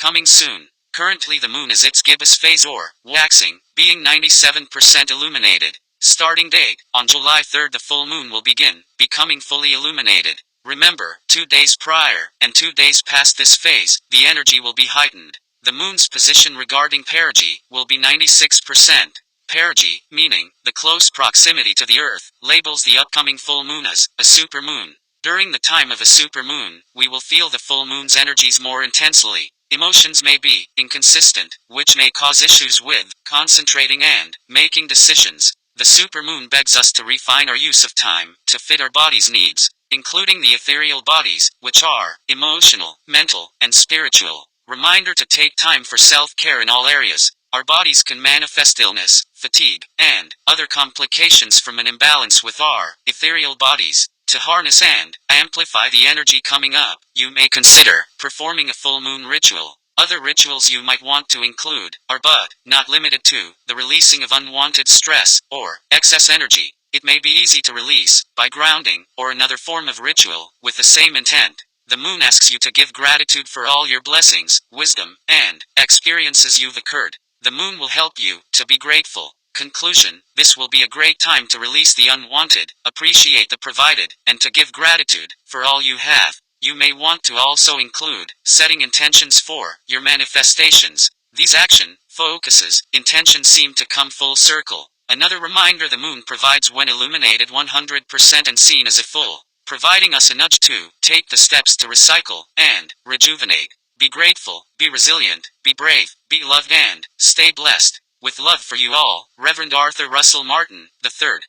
coming soon. Currently the moon is its gibbous phase or waxing, being 97% illuminated. Starting date, on July 3rd the full moon will begin, becoming fully illuminated. Remember, 2 days prior, and 2 days past this phase, the energy will be heightened. The moon's position regarding perigee will be 96%. Perigee, meaning the close proximity to the Earth, labels the upcoming full moon as a supermoon. During the time of a supermoon, we will feel the full moon's energies more intensely. Emotions may be inconsistent, which may cause issues with concentrating and making decisions. The supermoon begs us to refine our use of time to fit our body's needs, including the ethereal bodies, which are emotional, mental, and spiritual. Reminder to take time for self-care in all areas. Our bodies can manifest illness, fatigue, and other complications from an imbalance with our ethereal bodies. To harness and amplify the energy coming up, you may consider performing a full moon ritual. Other rituals you might want to include are but not limited to the releasing of unwanted stress or excess energy. It may be easy to release by grounding or another form of ritual with the same intent. The moon asks you to give gratitude for all your blessings, wisdom, and experiences you've occurred. The moon will help you to be grateful. Conclusion: this will be a great time to release the unwanted, appreciate the provided, and to give gratitude for all you have. You may want to also include setting intentions for your manifestations. These action focuses, intentions seem to come full circle. Another reminder the moon provides when illuminated 100% and seen as a full, providing us a nudge to take the steps to recycle and rejuvenate. Be grateful, be resilient, be brave, be loved, and stay blessed. With love for you all, Reverend Arthur Russell Martin, III.